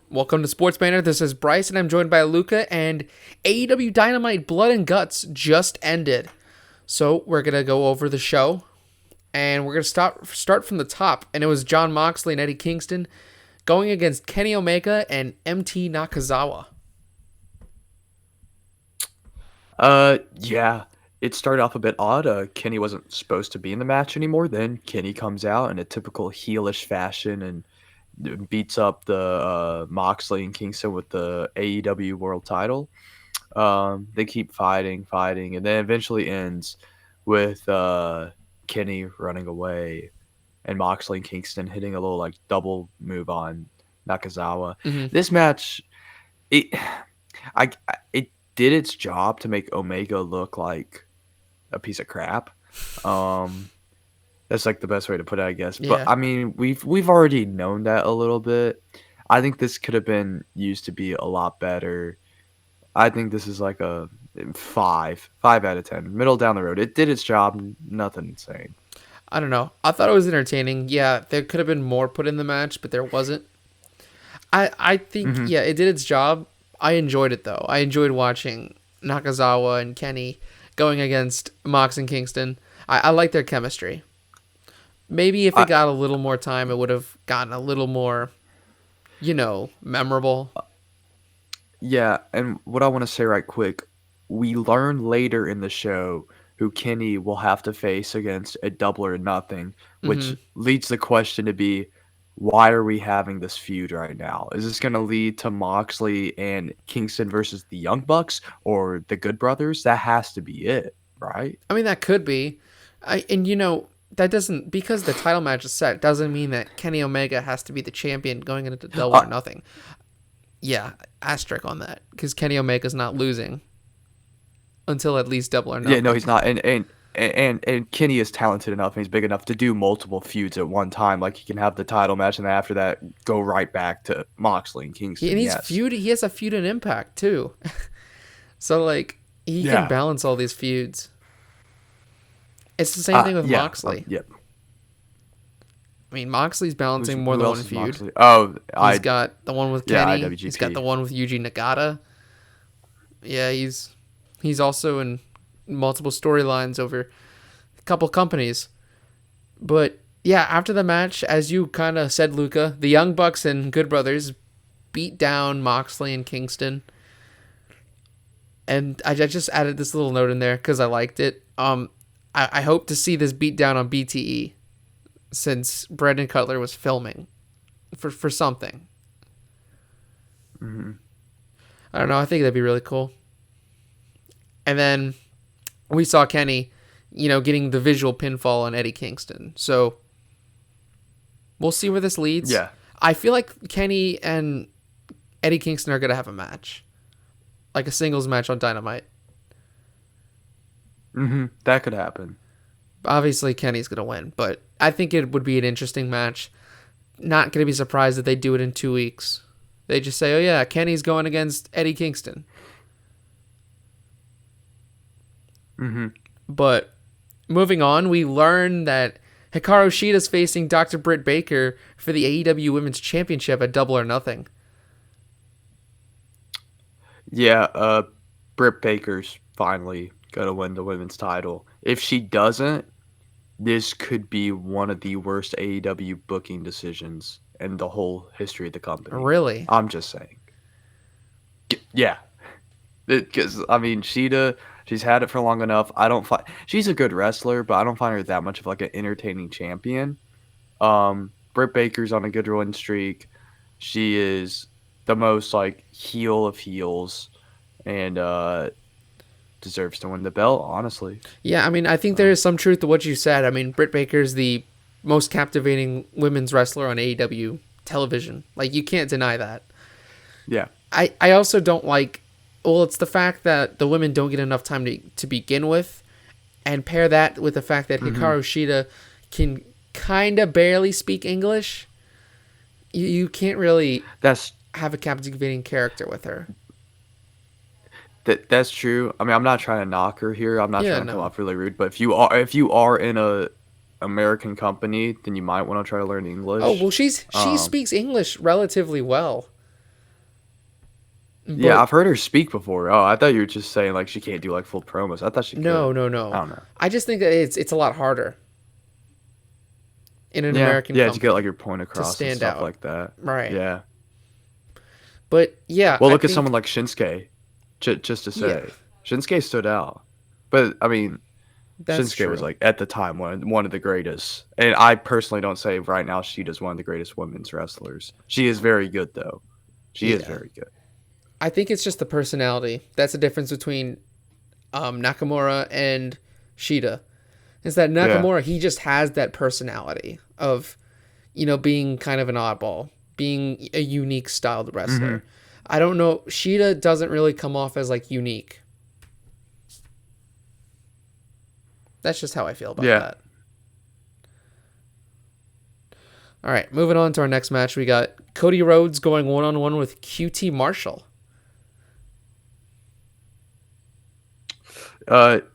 Welcome to SportsBanter. This is Bryce, and I'm joined by Luca. And AEW Dynamite Blood and Guts just ended, so we're gonna go over the show, and we're gonna start from the top. And it was Jon Moxley and Eddie Kingston going against Kenny Omega and MT Nakazawa. Yeah, it started off a bit odd. Kenny wasn't supposed to be in the match anymore. Then Kenny comes out in a typical heelish fashion and beats up the Moxley and Kingston with the AEW World Title. They keep fighting, and then eventually ends with Kenny running away and Moxley and Kingston hitting a little like double move on Nakazawa. Mm-hmm. This match, it it did its job to make Omega look like a piece of crap. That's like the best way to put it, I guess. Yeah. But I mean, we've already known that a little bit. I think this could have been used to be a lot better. I think this is like a 5 out of 10, middle down the road. It did its job, nothing insane. I don't know. I thought it was entertaining. Yeah, there could have been more put in the match, but there wasn't. I think, yeah, it did its job. I enjoyed it, though. I enjoyed watching Nakazawa and Kenny going against Mox and Kingston. I like their chemistry. Maybe if it got a little more time, it would have gotten a little more, memorable. Yeah, and what I want to say right quick, we learn later in the show who Kenny will have to face against a Double or Nothing, which leads the question to be, why are we having this feud right now? Is this going to lead to Moxley and Kingston versus the Young Bucks or the Good Brothers? That has to be it, right? I mean, that could be. That doesn't, because the title match is set, doesn't mean that Kenny Omega has to be the champion going into Double or Nothing. Yeah, asterisk on that, because Kenny Omega's not losing until at least Double or Nothing. Yeah, no, he's not. And Kenny is talented enough and he's big enough to do multiple feuds at one time. Like, he can have the title match and then after that go right back to Moxley and Kingston. He has a feud in Impact too. So like he can balance all these feuds. It's the same thing with Moxley. Yep. I mean, Moxley's balancing more than one feud. Moxley? Oh, he's got the one with Kenny. IWGP. He's got the one with Yuji Nagata. Yeah, he's also in multiple storylines over a couple companies. But yeah, after the match, as you kind of said, Luca, the Young Bucks and Good Brothers beat down Moxley and Kingston. And I just added this little note in there because I liked it. I hope to see this beat down on BTE since Brandon Cutler was filming for something. Mm-hmm. I don't know. I think that'd be really cool. And then we saw Kenny, getting the visual pinfall on Eddie Kingston. So we'll see where this leads. Yeah. I feel like Kenny and Eddie Kingston are going to have a match. Like a singles match on Dynamite. That could happen. Obviously, Kenny's going to win, but I think it would be an interesting match. Not going to be surprised if they do it in 2 weeks. They just say, oh yeah, Kenny's going against Eddie Kingston. But moving on, we learn that Hikaru Shida's facing Dr. Britt Baker for the AEW Women's Championship at Double or Nothing. Yeah, Britt Baker's finally going to win the women's title. If she doesn't, this could be one of the worst AEW booking decisions in the whole history of the company. Really? I'm just saying. Yeah. Because, I mean, Shida, she's had it for long enough. She's a good wrestler, but I don't find her that much of like an entertaining champion. Britt Baker's on a good win streak. She is the most like heel of heels and deserves to win the belt, honestly. Yeah, I mean, I think there is some truth to what you said. I mean, Britt Baker's the most captivating women's wrestler on AEW television. Like, you can't deny that. Yeah. I also don't like... Well, it's the fact that the women don't get enough time to begin with, and pair that with the fact that Hikaru Shida can kind of barely speak English. You can't really have a captivating character with her. That's true. I mean, I'm not trying to knock her here. I'm not trying to come off really rude. But if you are in a American company, then you might want to try to learn English. Oh well, she speaks English relatively well. Yeah, But I've heard her speak before. Oh, I thought you were just saying like she can't do like full promos. I thought she no, could. no, I no. don't know. I just think that it's a lot harder in an Yeah, American yeah, to get like company your point to across and stand stuff out. like that. Right. Yeah. But yeah, Well, I look at think someone like Shinsuke. Just to yeah, say, Shinsuke stood out. But I mean, that's Shinsuke was true. like at the time one of the greatest. And I personally don't say right now she does one of the greatest women's wrestlers. She is very good though. She is Yeah. very good. I think it's just the personality. That's the difference between Nakamura and Shida. Is that Yeah. Nakamura, he just has that personality of, being kind of an oddball, being a unique styled Mm-hmm. wrestler. I don't know. Shida doesn't really come off as like unique. That's just how I feel about Yeah. that. All right, moving on to our next match. We got Cody Rhodes going one-on-one with QT Marshall.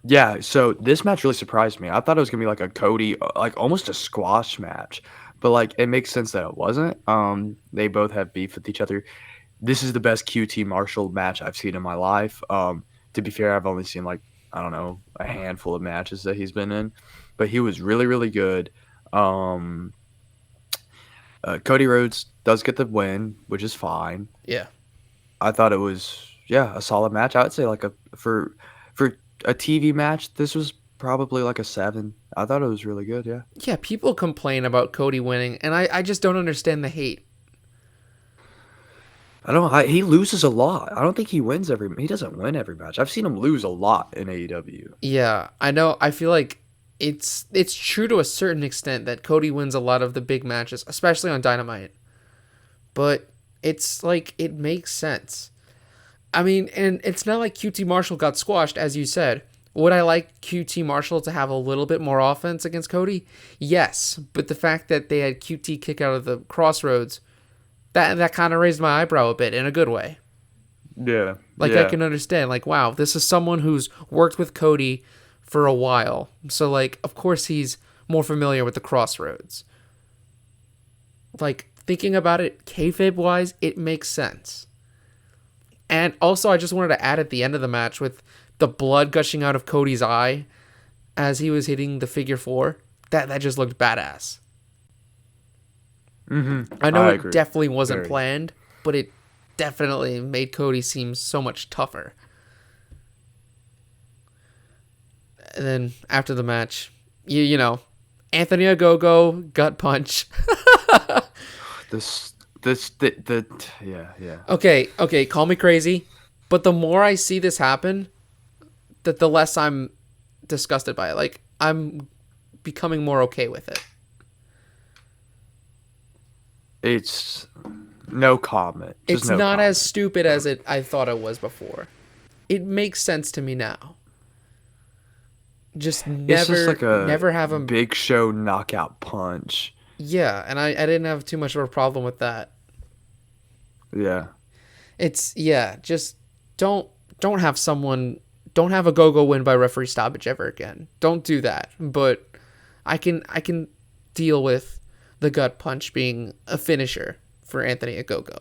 Yeah, so this match really surprised me. I thought it was gonna be like a Cody, like almost a squash match, but like it makes sense that it wasn't. They both have beef with each other. This is the best QT Marshall match I've seen in my life. To be fair, I've only seen like I don't know a handful of matches that he's been in, but he was really really good. Um, Cody Rhodes does get the win, which is fine. Yeah. I thought it was a solid match. I would say like a for a TV match, this was probably like a 7. I thought it was really good, yeah. Yeah, people complain about Cody winning, and I just don't understand the hate. I don't he loses a lot. I don't think he doesn't win every match. I've seen him lose a lot in AEW. Yeah, I know. I feel like it's true to a certain extent that Cody wins a lot of the big matches, especially on Dynamite. But it's like it makes sense. I mean, and it's not like QT Marshall got squashed, as you said. Would I like QT Marshall to have a little bit more offense against Cody? Yes, but the fact that they had QT kick out of the crossroads, that kind of raised my eyebrow a bit in a good way. Yeah. Like I Yeah. can understand, like wow, this is someone who's worked with Cody for a while, so like of course he's more familiar with the crossroads. Like thinking about it, kayfabe wise, it makes sense. And also, I just wanted to add at the end of the match with the blood gushing out of Cody's eye as he was hitting the figure 4. That just looked badass. I know I it agree. definitely wasn't Very. planned, but it definitely made Cody seem so much tougher. And then after the match, you know, Anthony Ogogo gut punch. The yeah. Okay, call me crazy, but the more I see this happen, that the less I'm disgusted by it. Like I'm becoming more okay with it. It's no comment. Just It's no not as comment. stupid as I thought it was before. It makes sense to me now. Just It's just like a never have him. Big Show knockout punch. Yeah, and I didn't have too much of a problem with that. Yeah. It's yeah, just don't have someone don't have a go-go win by referee stoppage ever again. Don't do that. But I can deal with the gut punch being a finisher for Anthony Ogogo.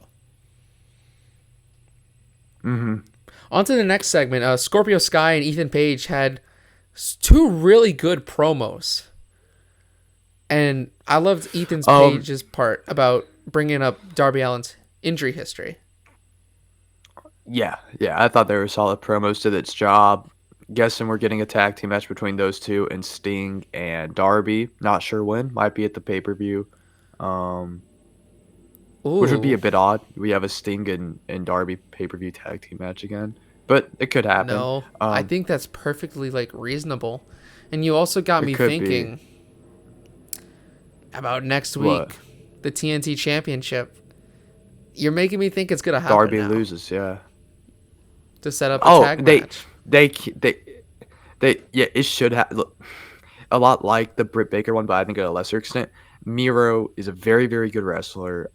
On to the next segment. Scorpio Sky and Ethan Page had two really good promos. And I loved Ethan's Page's part about bringing up Darby Allin's injury history. Yeah. I thought they were solid promos. Did its job. Guessing we're getting a tag team match between those two and Sting and Darby. Not sure when. Might be at the pay-per-view. Which would be Ooh, a bit odd. We have a Sting and Darby pay-per-view tag team match again. But it could happen. no. I think that's perfectly like reasonable. And you also got It me could thinking about next What? week, the TNT Championship. You're making me think it's gonna happen Darby now loses, yeah. to set up a Oh, tag match. yeah, it should have look a lot like the Britt Baker one, but I think at a lesser extent. Miro is a very, very good wrestler.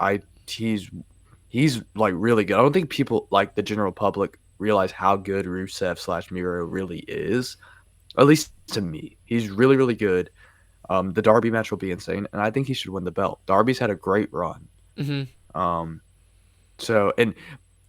He's like really good. I don't think people like the general public realize how good Rusev / Miro really is. At least to me, he's really, really good. The Darby match will be insane, and I think he should win the belt. Darby's had a great run. Hmm. Um, so and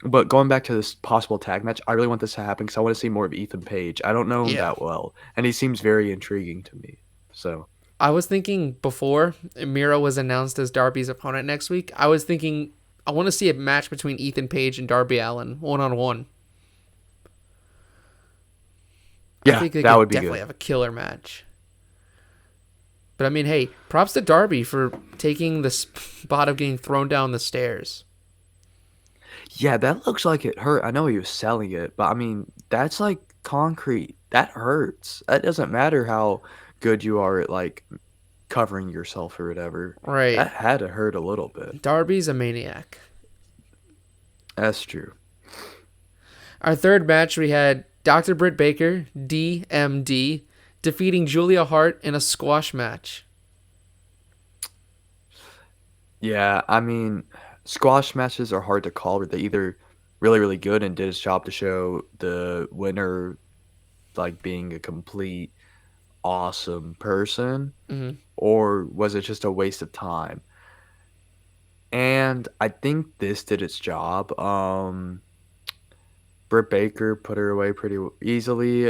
But going back to this possible tag match, I really want this to happen because I want to see more of Ethan Page. I don't know him Yeah. that well, and he seems very intriguing to me. So I was thinking before Miro was announced as Darby's opponent next week, I was thinking I want to see a match between Ethan Page and Darby Allin, 1-on-1. I yeah, think they that could would be definitely good. have a killer match. But I mean, hey, props to Darby for taking the spot of getting thrown down the stairs. Yeah, that looks like it hurt. I know he was selling it, but I mean, that's like concrete. That hurts. That doesn't matter how good you are at like covering yourself or whatever. Right. That had to hurt a little bit. Darby's a maniac. That's true. Our third match, we had Dr. Britt Baker, DMD, defeating Julia Hart in a squash match. Yeah, I mean, squash matches are hard to call, but they either really, really good and did its job to show the winner like being a complete awesome person, Hmm. or was it just a waste of time? And I think this did its job. Britt Baker put her away pretty easily.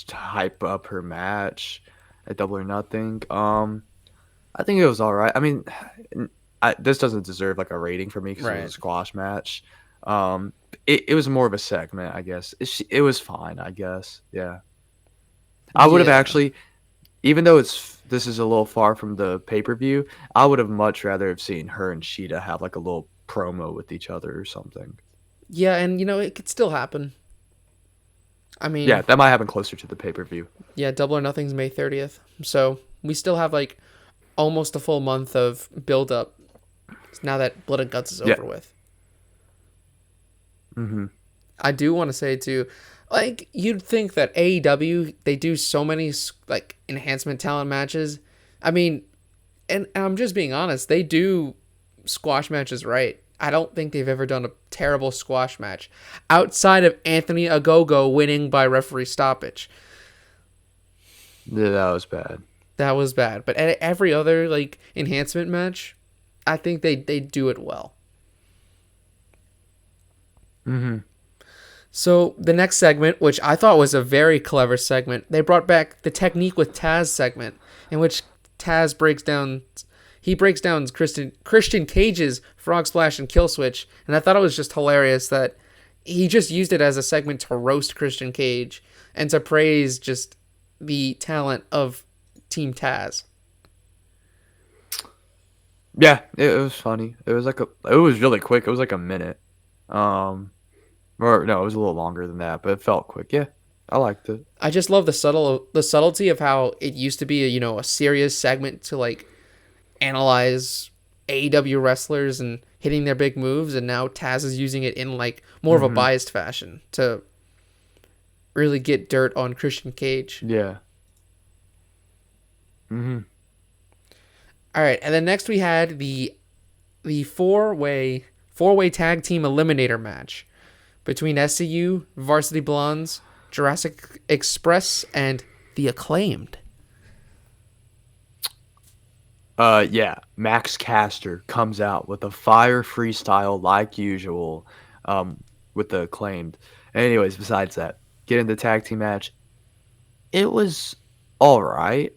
To hype up her match at Double or Nothing. I think it was all right. I mean, this doesn't deserve like a rating for me because it was Right. a squash match. Um, it was more of a segment, I guess. It was fine, I guess. Yeah, I would have Yeah. actually, even though this is a little far from the pay per view, I would have much rather have seen her and Sheeta have like a little promo with each other or something. Yeah, and it could still happen. I Yeah, mean, that might happen closer to the pay per view. yeah, Double or Nothing's May 30th. So we still have like almost a full month of build up now that Blood and Guts is Yeah. over with. Mm-hmm. I do want to say too, like you'd think that AEW they do so many like enhancement talent matches. I mean, and I'm just being honest, they do squash matches right. I don't think they've ever done a terrible squash match outside of Anthony Agogo winning by referee stoppage. Yeah, that was bad. That was bad. But at every other like enhancement match, I think they do it well. Mm-hmm. So the next segment, which I thought was a very clever segment, they brought back the Technique with Taz segment, in which Taz breaks down Christian Cage's frog splash and kill switch, and I thought it was just hilarious that he just used it as a segment to roast Christian Cage and to praise just the talent of Team Taz. Yeah, it was funny. It was really quick. It was like a minute. Or no, it was a little longer than that, but it felt quick. Yeah, I liked it. I just love the subtlety of how it used to be a serious segment to like analyze AEW wrestlers and hitting their big moves, and now Taz is using it in like more of a biased fashion to really get dirt on Christian Cage. Yeah. Mm-hmm. All right, and then next we had the four-way tag team eliminator match between SCU, Varsity Blondes, Jurassic Express, and The Acclaimed. Yeah, Max Caster comes out with a fire freestyle like usual, with the Acclaimed. Anyways, besides that, get in the tag team match. It was all right.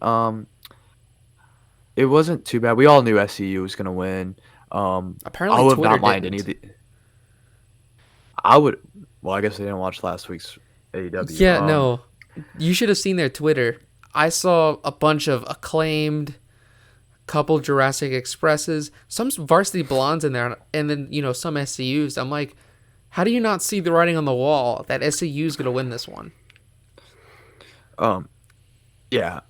It wasn't too bad. We all knew SCU was gonna win. Apparently I would Twitter not mind didn't. any of the. I would. Well, I guess I didn't watch last week's AEW. Yeah, no. You should have seen their Twitter. I saw a bunch of Acclaimed, couple Jurassic Expresses, some Varsity Blondes in there, and then, some SCUs. I'm like, how do you not see the writing on the wall that SCU is going to win this one? Yeah.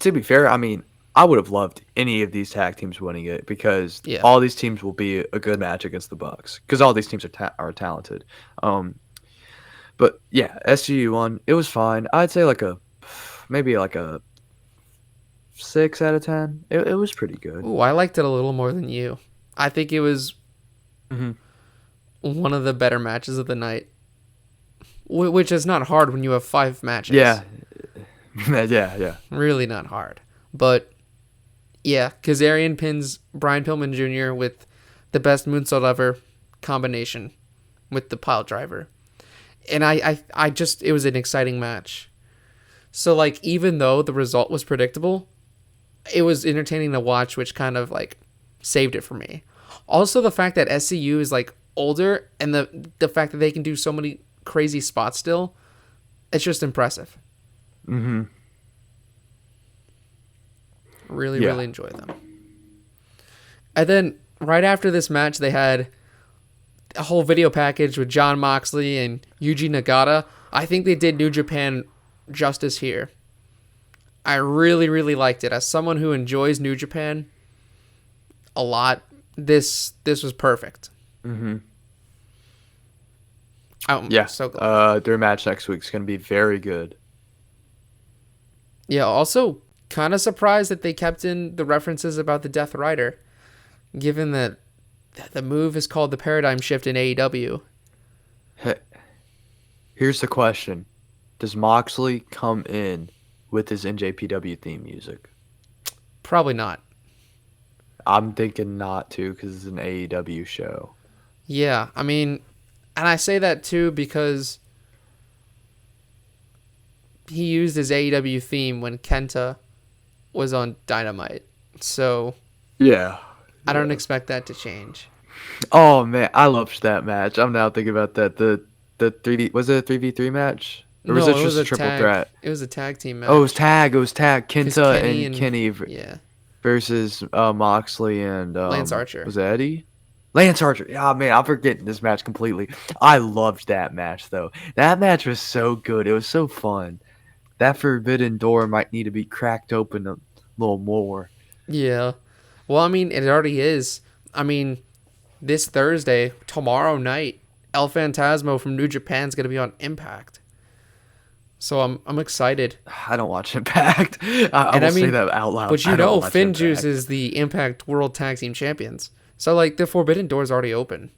To be fair, I mean, I would have loved any of these tag teams winning it because Yeah. all these teams will be a good match against the Bucks because all these teams are talented. But yeah, SGU won. It was fine. I'd say maybe like a 6 out of 10. It was pretty good. Ooh, I liked it a little more than you. I think it was one of the better matches of the night, which is not hard when you have 5 matches. Yeah. yeah. Really not hard. But yeah, Kazarian pins Brian Pillman Jr. with the best moonsault ever combination. with the pile driver. And I just, it was an exciting match. So, like, even though the result was predictable, it was entertaining to watch, which kind of, like, saved it for me. Also, the fact that SCU is, like, older, and the fact that they can do so many crazy spots still, it's just impressive. Mm-hmm. Really enjoy them. And then, right after this match, they had a whole video package with Jon Moxley and Yuji Nagata. I think they did New Japan justice here. I really liked it. As someone who enjoys New Japan a lot, this was perfect. Mm-hmm. I'm so glad. Their match next week is going to be very good. Yeah, also kind of surprised that they kept in the references about the Death Rider, given that the move is called the Paradigm Shift in AEW. Here's the question. Does Moxley come in with his NJPW theme music? Probably not. I'm thinking not to, because it's an AEW show. Yeah, I mean, and I say that too because he used his AEW theme when Kenta was on Dynamite. So yeah, I don't expect that to change. Oh man, I loved that match. I'm now thinking about that. The 3D, was it a 3v3 match? Or was it just a triple threat? It was a tag team match. Oh, it was tag. Kenta and Kenny yeah. versus Moxley and Lance Archer. Was it Eddie? Lance Archer. Yeah, man, I'm forgetting this match completely. I loved that match though. That match was so good. It was so fun. That forbidden door might need to be cracked open a little more. Yeah. Well, I mean, it already is. I mean, this Thursday, tomorrow night, El Phantasmo from New Japan's going to be on Impact. So I'm excited. I don't watch Impact. I will say that out loud. But you know, FinJuice is the Impact World Tag Team Champions. So, like, the Forbidden Door is already open.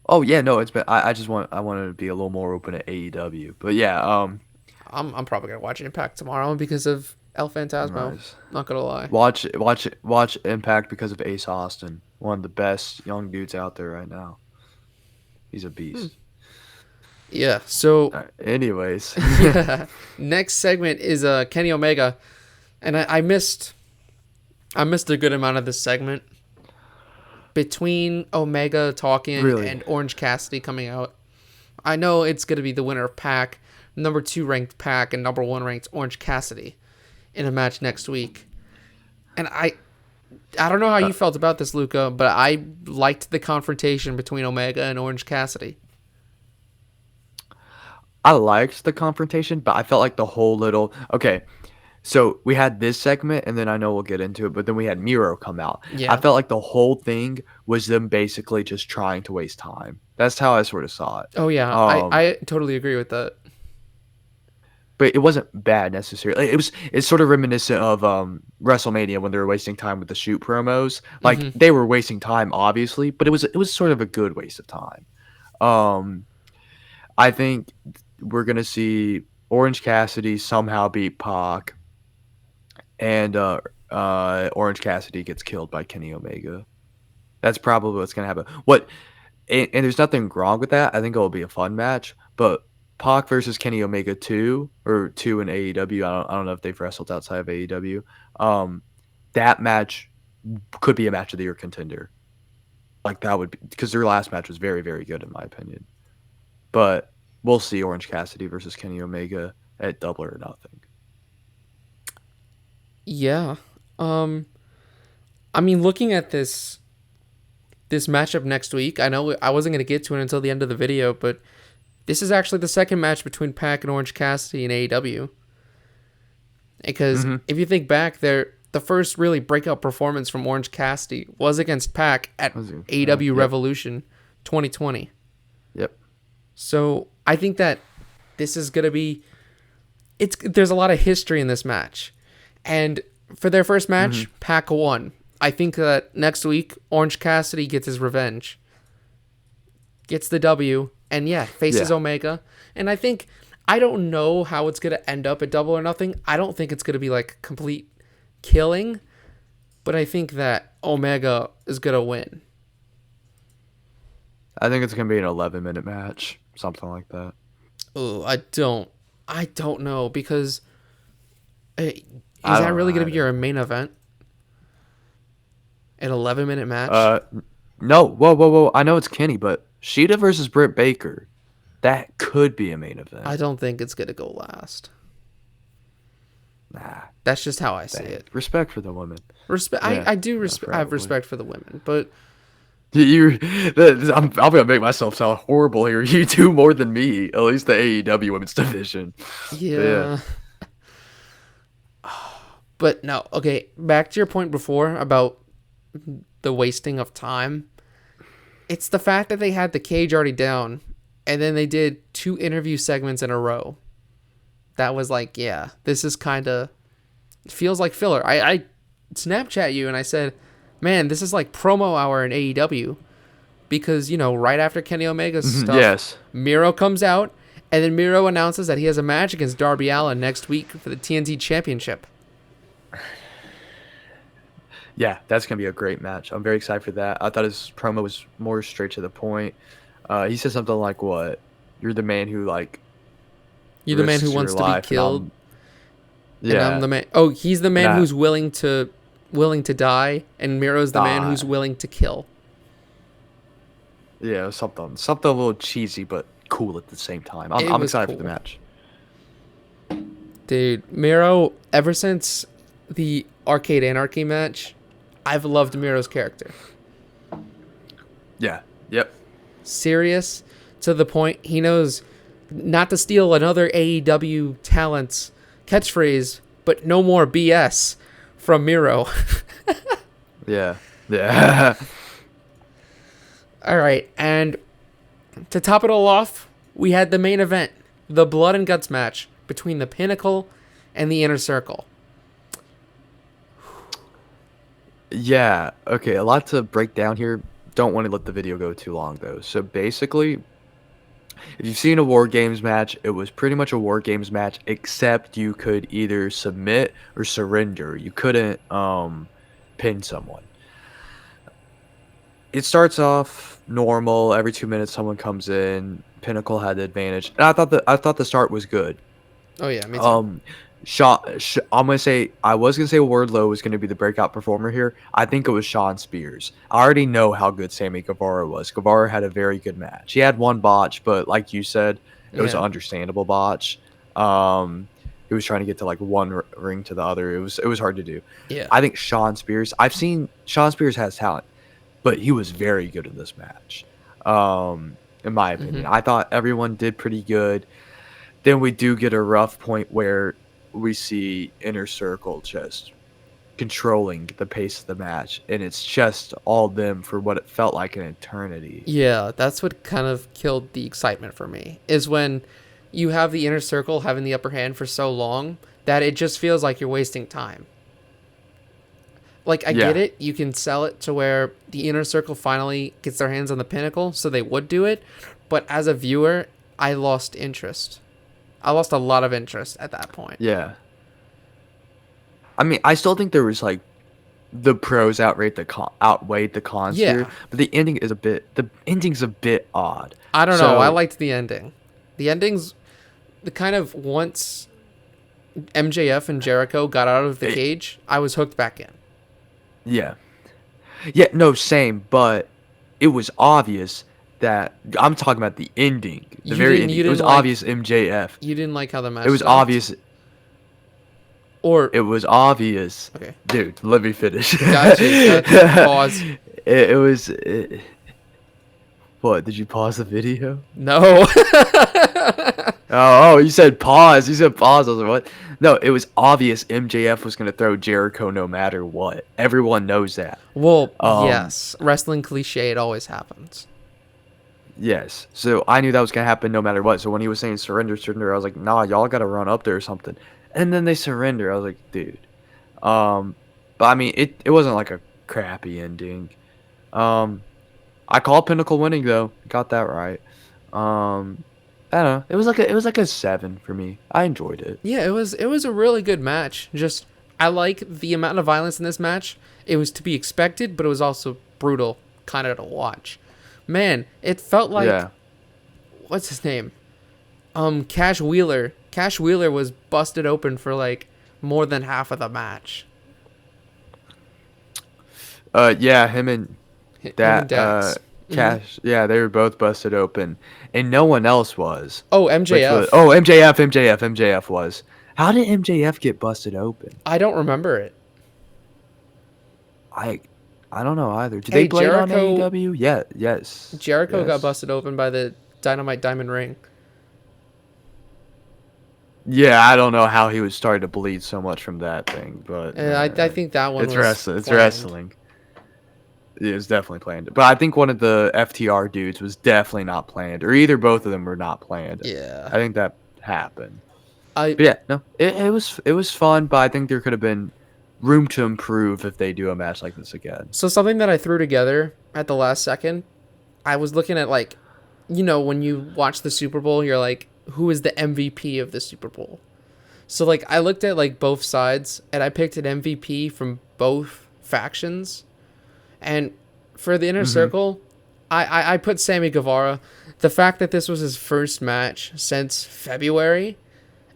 Oh yeah, no, it's been. I wanted to be a little more open at AEW, but yeah. I'm probably gonna watch Impact tomorrow because of El Phantasmo. Nice. Not gonna lie. Watch Impact because of Ace Austin, one of the best young dudes out there right now. He's a beast. Yeah. So. Anyways. Yeah. Next segment is Kenny Omega, and I missed a good amount of this segment. Between Omega talking and Orange Cassidy coming out, I know it's going to be the winner of Pac, number 2 ranked Pac, and number 1 ranked Orange Cassidy in a match next week. And I don't know how you felt about this, Luca, but I liked the confrontation between Omega and Orange Cassidy. I liked the confrontation, but I felt like the whole little... Okay, so we had this segment, and then I know we'll get into it, but then we had Miro come out. Yeah. I felt like the whole thing was them basically just trying to waste time. That's how I sort of saw it. Oh, yeah. I totally agree with that. But it wasn't bad necessarily. It's sort of reminiscent of WrestleMania when they were wasting time with the shoot promos. Like, they were wasting time, obviously, but it was sort of a good waste of time. I think we're going to see Orange Cassidy somehow beat Pac. And Orange Cassidy gets killed by Kenny Omega. That's probably what's going to happen. And there's nothing wrong with that. I think it will be a fun match. But Pac versus Kenny Omega 2 or 2 in AEW. I don't know if they've wrestled outside of AEW. That match could be a match of the year contender. Like that would be, because their last match was very, very good in my opinion. But we'll see Orange Cassidy versus Kenny Omega at Double or Nothing. Yeah. I mean, looking at this matchup next week, I know I wasn't going to get to it until the end of the video, but this is actually the second match between Pac and Orange Cassidy in AEW. Because if you think back, the first really breakout performance from Orange Cassidy was against Pac at AEW Revolution 2020. Yep. So I think that this is going to be... There's a lot of history in this match. And for their first match, Pac won. I think that next week, Orange Cassidy gets his revenge. Gets the W. And faces Omega. And I don't know how it's going to end up at Double or Nothing. I don't think it's going to be like complete killing. But I think that Omega is going to win. I think it's gonna be an 11-minute match, something like that. Oh, I don't know because is I that don't really know going to be either. your main event? An 11-minute match? No, whoa. I know it's Kenny, but Sheeta versus Britt Baker, that could be a main I event. don't think it's going to go last. Nah, That's just how I see dang. it. Respect for the women. Respect. Yeah, I do no, I have probably. respect for the women, but I'm gonna make myself sound horrible here. You do more than me, at least the AEW women's division. But yeah, yeah. But no, okay. Back to your point before about the wasting of time. It's the fact that they had the cage already down, and then they did 2 interview segments in a row. That was like, yeah, this is kind of feels like filler. I Snapchat you and I said, man, this is like promo hour in AEW because right after Kenny Omega's stuff, yes, Miro comes out, and then Miro announces that he has a match against Darby Allin next week for the TNT Championship. yeah, that's gonna be a great match. I'm very excited for that. I thought his promo was more straight to the point. He said something like, "What? You're the man who like You're the man who risks your wants to be life," and killed, and I'm yeah, the man. Oh, he's the and man I who's willing to die, and Miro's the man who's die. willing to kill. Yeah, something a little cheesy but cool at the same time. It I'm was excited for the cool. match. Dude, Miro, ever since the Arcade Anarchy match, I've loved Miro's character. Yeah. Yep. Serious to the point he knows not to steal another AEW talent's catchphrase, but no more BS from Miro. Yeah. Yeah. All right, and to top it all off, we had the main event, the Blood and Guts match between the Pinnacle and the Inner Circle. Yeah. Okay. A lot to break down here. Don't want to let the video go too long though. So basically, if you've seen a War Games match, it was pretty much a War Games match, except you could either submit or surrender. You couldn't pin someone. It starts off normal. Every 2 minutes, someone comes in. Pinnacle had the advantage, and I thought the start was good. Oh yeah, me too. I was gonna say Wardlow was gonna be the breakout performer here. I think it was Shawn Spears. I already know how good Sammy Guevara was. Guevara had a very good match. He had one botch, but like you said, it was an Yeah. understandable botch. He was trying to get to like one ring to the other. It was hard to do. Yeah. I think Shawn Spears. I've seen Shawn Spears has talent, but he was very good in this match. In my opinion, I thought everyone did pretty good. Then we do get a rough point where we see Inner Circle just controlling the pace of the match, and it's just all them for what it felt like an eternity. Yeah, that's what kind of killed the excitement for me, is when you have the Inner Circle having the upper hand for so long that it just feels like you're wasting time. Like, I get Yeah. it. You can sell it to where the Inner Circle finally gets their hands on the Pinnacle, so they would do it. But as a viewer, I lost interest. I lost a lot of interest at that point. Yeah. I mean, I still think there was like the pros outweighed the cons Yeah. here, but the ending's a bit odd. I don't know. I So, liked the ending. The ending's the kind of once MJF and Jericho got out of the It- cage, I was hooked back in. yeah. Yeah, no, same, but it was obvious that I'm talking about the ending. The You very didn't- ending. you It was didn't like- obvious MJF. You didn't like how the match It was stopped? obvious. Or It was obvious. okay. Dude, let me finish. Gotcha. Pause. It was. What? Did you pause the video? No. Oh, you said pause. You said pause. I was like, what? No, it was obvious MJF was going to throw Jericho no matter what. Everyone knows that. Well, Um, yes. Wrestling cliche, it always happens. Yes. So I knew that was going to happen no matter what. So when he was saying surrender, surrender, I was like, nah, y'all got to run up there or something. And then they surrender. I was like, dude. But I mean, it wasn't like a crappy ending. I called Pinnacle winning though. Got that right. I don't know. It was like a 7 for me. I enjoyed it. Yeah, it was a really good match. Just I like the amount of violence in this match. It was to be expected, but it was also brutal kind of to watch. Man, it felt like Yeah. what's his name? Cash Wheeler. Cash Wheeler was busted open for like more than half of the match. Yeah, him and Him and that Dax. Cash. Yeah, they were both busted open, and no one else was. Oh, Which was MJF. MJF was. How did MJF get busted open? I don't remember it. I I don't know either. Do they Hey, blame on Jericho. AEW? Yeah, yes. Jericho got Yes. busted open by the Dynamite Diamond Ring. Yeah, I don't know how he was starting to bleed so much from that thing, but And I think that one it's was wrestling. It's planned. wrestling. Yeah, it's definitely planned. But I think one of the FTR dudes was definitely not planned, or either both of them were not planned. Yeah. I think that happened. I But yeah, no, it was fun, but I think there could have been room to improve if they do a match like this again. So something that I threw together at the last second, I was looking at like, when you watch the Super Bowl, you're like, who is the MVP of the Super Bowl? So like I looked at like both sides and I picked an MVP from both factions. And for the inner circle, I put Sammy Guevara. The fact that this was his first match since February,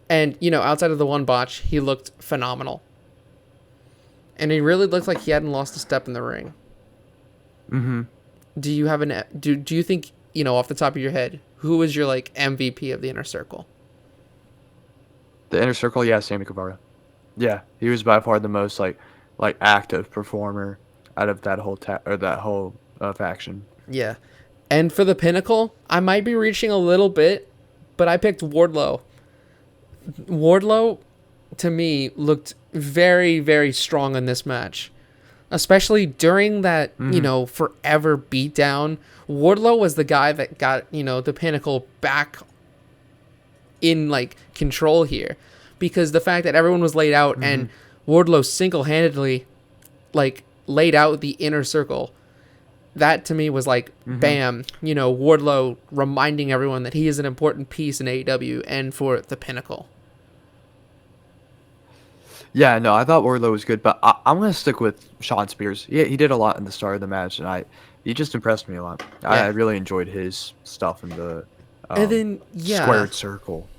and outside of the one botch, he looked phenomenal. And he really looked like he hadn't lost a step in the ring. Mm-hmm. Do you have do you think, off the top of your head, who is your like MVP of the inner circle? The inner circle, yeah, Sammy Guevara. Yeah, he was by far the most like active performer out of that whole faction. Yeah. And for the Pinnacle, I might be reaching a little bit, but I picked Wardlow. Wardlow, to me, looked very, very strong in this match. Especially during that, forever beatdown. Wardlow was the guy that got, the Pinnacle back in, like, control here. Because the fact that everyone was laid out and Wardlow single-handedly, like, laid out the inner circle, that to me was like, bam, Wardlow reminding everyone that he is an important piece in AEW and for the Pinnacle. Yeah, no, I thought Wardlow was good, but I'm gonna stick with Shawn Spears. Yeah, he did a lot in the start of the match, and he just impressed me a lot. Yeah. I really enjoyed his stuff in the And then, squared circle.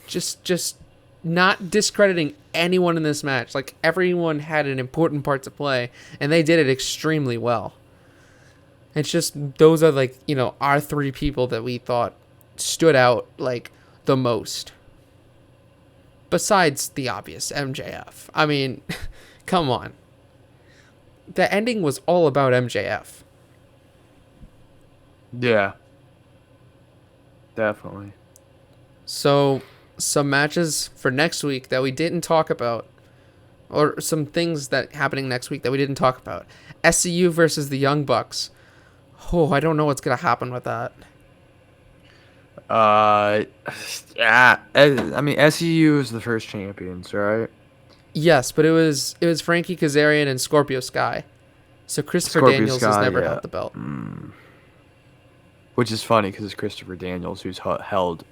Just not discrediting anyone in this match. Like, everyone had an important part to play, and they did it extremely well. It's just, those are like, our three people that we thought stood out like the most. Besides the obvious, MJF. I mean, come on. The ending was all about MJF. Yeah, definitely. So, some matches for next week that we didn't talk about, or some things that happening next week that we didn't talk about. SCU versus the Young Bucks. Oh, I don't know what's gonna happen with that. Yeah. I mean, SEU is the first champions, right? Yes, but it was Frankie Kazarian and Scorpio Sky. So Christopher Scorpio Daniels has Sky, never yeah. held the belt. Which is funny because it's Christopher Daniels who's held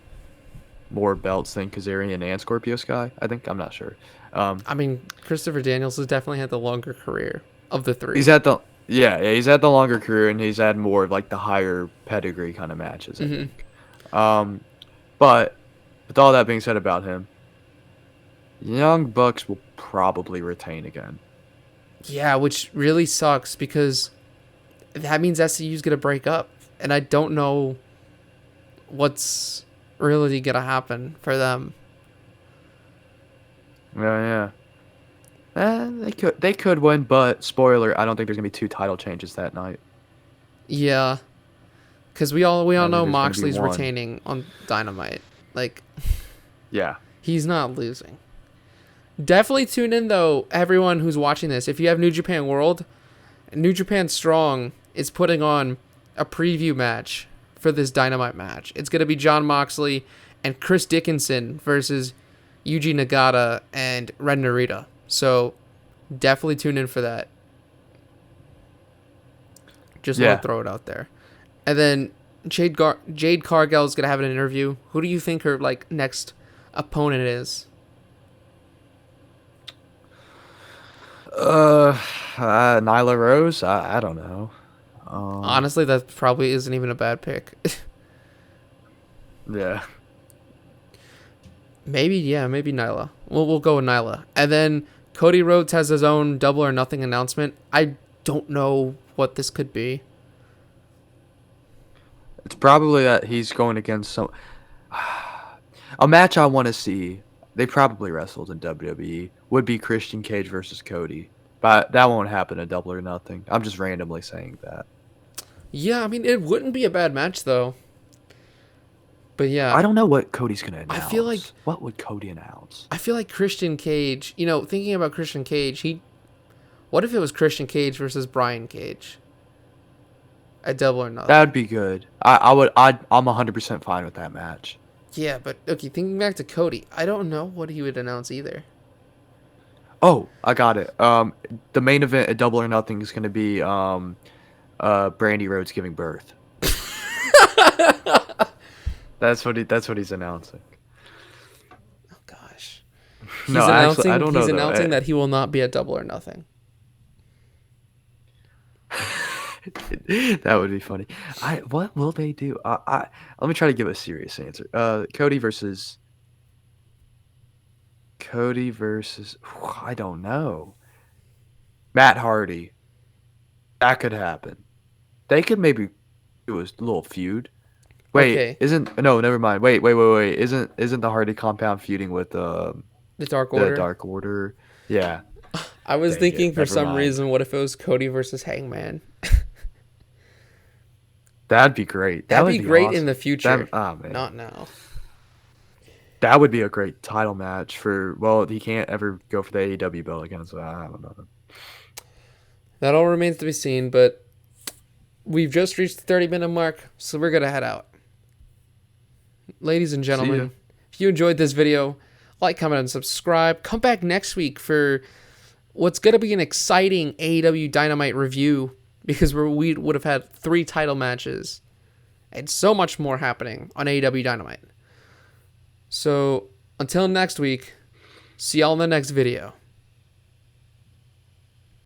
more belts than Kazarian and Scorpio Sky. I think, I'm not sure. I mean, Christopher Daniels has definitely had the longer career of the three. He's had the he's had the longer career, and he's had more of like the higher pedigree kind of matches, I think. But with all that being said about him, Young Bucks will probably retain again. Yeah, which really sucks because that means SCU's going to break up. And I don't know what's really going to happen for them. Yeah. They could win, but spoiler, I don't think there's going to be 2 title changes that night. Yeah. Because we all know there's Moxley's gonna be one. retaining on Dynamite. Like, Yeah. he's not losing. Definitely tune in, though, everyone who's watching this. If you have New Japan World, New Japan Strong is putting on a preview match for this Dynamite match. It's going to be Jon Moxley and Chris Dickinson versus Yuji Nagata and Ren Narita. So definitely tune in for that. Just want to throw it out there. And then Jade Cargill is going to have an interview. Who do you think her like next opponent is? Nyla Rose? I don't know. Honestly, that probably isn't even a bad pick. Yeah. Maybe Nyla. We'll go with Nyla. And then Cody Rhodes has his own Double or Nothing announcement. I don't know what this could be. It's probably that he's going against some a match I want to see. They probably wrestled in WWE. Would be Christian Cage versus Cody, but that won't happen at Double or Nothing. I'm just randomly saying that. Yeah, I mean, it wouldn't be a bad match though. But yeah, I don't know what Cody's gonna announce. I feel like what would Cody announce? I feel like Christian Cage. You know, thinking about Christian Cage, what if it was Christian Cage versus Brian Cage at Double or Nothing? That would be good. I'm 100% fine with that match. Yeah, but okay, thinking back to Cody, I don't know what he would announce either. Oh, I got it. The main event at Double or Nothing is gonna be Brandy Rhodes giving birth. That's what he's announcing. Oh gosh. He's announcing, I don't know. He's announcing that he will not be at Double or Nothing. That would be funny. What will they do? Let me try to give a serious answer. Cody versus I don't know. Matt Hardy. That could happen. They could maybe do a little feud. Wait, okay. never mind. Wait. Isn't the Hardy compound feuding with the Dark Order? The Dark Order. Yeah. I was thinking for some reason, what if it was Cody versus Hangman? That'd be great. That'd be great awesome. In the future. Man. Not now. That would be a great title match he can't ever go for the AEW belt again, so I don't know. That all remains to be seen, but we've just reached the 30-minute mark, so we're going to head out. Ladies and gentlemen, if you enjoyed this video, like, comment, and subscribe. Come back next week for what's going to be an exciting AEW Dynamite review, because we would have had 3 title matches and so much more happening on AEW Dynamite. So, until next week, see y'all in the next video.